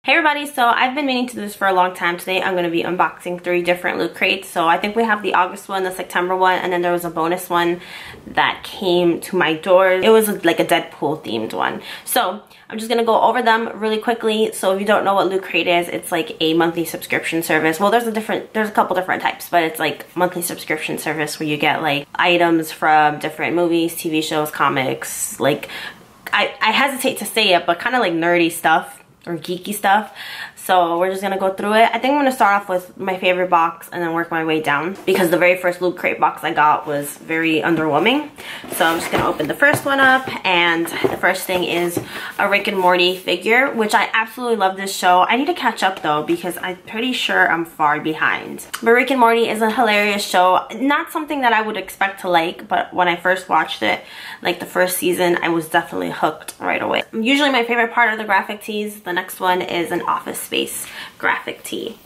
Hey everybody, so I've been meaning to do this for a long time. Today I'm going to be unboxing 3 different Loot Crates. So I think we have the August one, the September one, and then there was a bonus one that came to my door. It was like a Deadpool themed one. So I'm just going to go over them really quickly. So if you don't know what Loot Crate is, it's like a monthly subscription service. Well, there's a couple different types, but it's like monthly subscription service where you get like items from different movies, TV shows, comics, like I hesitate to say it, but kind of like nerdy stuff or geeky stuff. So we're just gonna go through it. I think I'm gonna start off with my favorite box and then work my way down, because the very first Loot Crate box I got was very underwhelming. So I'm just gonna open the first one up, and the first thing is a Rick and Morty figure, which I absolutely love this show. I need to catch up though, because I'm pretty sure I'm far behind. But Rick and Morty is a hilarious show. Not something that I would expect to like, but when I first watched it, like the first season, I was definitely hooked right away. Usually my favorite part of the graphic tees. The next one is an Office Space graphic tee,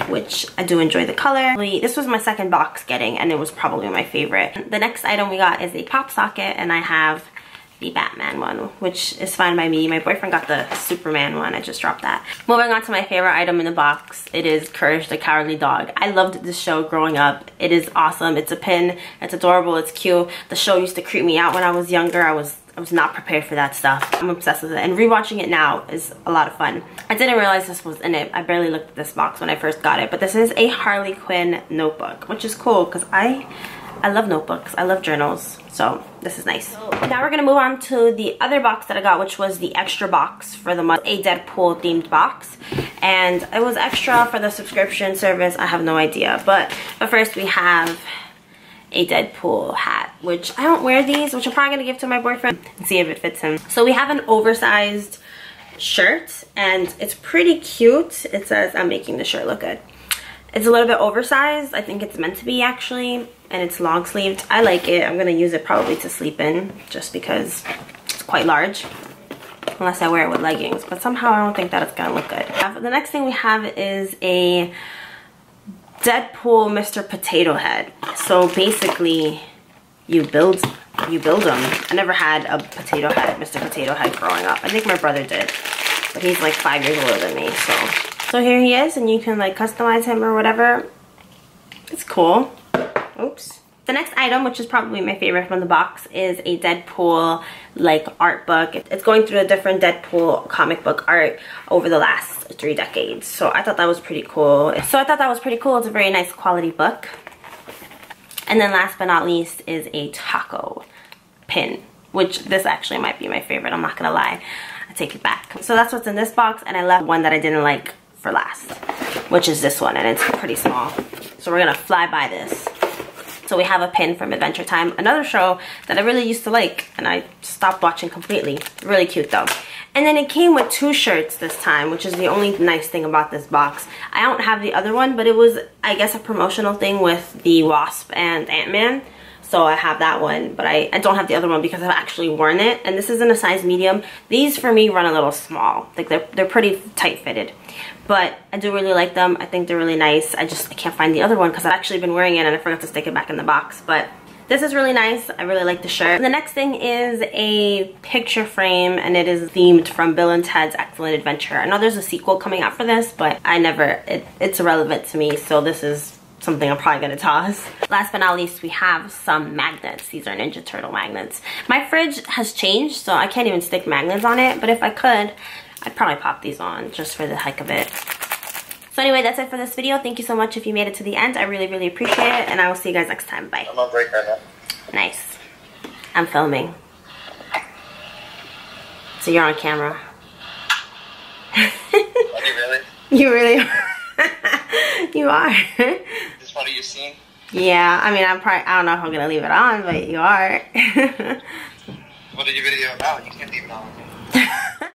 which I do enjoy the color. This was my second box getting, and it was probably my favorite. The next item we got is a pop socket, and I have the Batman one, which is fine by me. My boyfriend got the Superman one. I just dropped that. Moving on to my favorite item in the box, it is Courage the Cowardly Dog. I loved this show growing up. It is awesome. It's a pin. It's adorable. It's cute. The show used to creep me out when I was younger. I was not prepared for that stuff. I'm obsessed with it, and rewatching it now is a lot of fun. I didn't realize this was in it. I barely looked at this box when I first got it, but this is a Harley Quinn notebook, which is cool because I love notebooks. I love journals, so this is nice. So now we're gonna move on to the other box that I got, which was the extra box for the month, a Deadpool themed box, and it was extra for the subscription service. I have no idea, but first we have a Deadpool hat, which I don't wear these, which I'm probably gonna give to my boyfriend and see if it fits him. So we have an oversized shirt, and it's pretty cute. It says, I'm making the shirt look good. It's a little bit oversized. I think it's meant to be, actually, and it's long sleeved. I like it. I'm gonna use it probably to sleep in, just because it's quite large, unless I wear it with leggings, but somehow I don't think that it's gonna look good. The next thing we have is a Deadpool Mr. Potato Head. So basically you build them. I never had a potato head, Mr. Potato Head, growing up. I think my brother did, but he's like 5 years older than me. So here he is, and you can like customize him or whatever. It's cool. Oops. The next item, which is probably my favorite from the box, is a Deadpool like art book. It's going through a different Deadpool comic book art over the last 3 decades. So I thought that was pretty cool. It's a very nice quality book. And then last but not least is a taco pin, which this actually might be my favorite. I'm not gonna lie. I take it back. So that's what's in this box, and I left one that I didn't like for last, which is this one, and it's pretty small. So we're gonna fly by this. So we have a pin from Adventure Time, another show that I really used to like, and I stopped watching completely. Really cute though. And then it came with 2 shirts this time, which is the only nice thing about this box. I don't have the other one, but it was, I guess, a promotional thing with the Wasp and Ant-Man. So I have that one, but I don't have the other one because I've actually worn it. And this is in a size medium. These for me run a little small. Like they're pretty tight fitted. But I do really like them. I think they're really nice. I can't find the other one because I've actually been wearing it and I forgot to stick it back in the box. But this is really nice. I really like the shirt. And the next thing is a picture frame, and it is themed from Bill and Ted's Excellent Adventure. I know there's a sequel coming out for this, but it's irrelevant to me, so this is something I'm probably gonna toss. Last but not least, we have some magnets. These are Ninja Turtle magnets. My fridge has changed, so I can't even stick magnets on it, but if I could, I'd probably pop these on just for the heck of it. So anyway, that's it for this video. Thank you so much if you made it to the end. I really, really appreciate it, and I will see you guys next time. Bye. I'm on break right now. Nice. I'm filming. So you're on camera. Are you really? You really are. You are. Is this part of your scene? Yeah, I mean, I don't know if I'm gonna leave it on, but you are. What is your video about? You can't leave it on.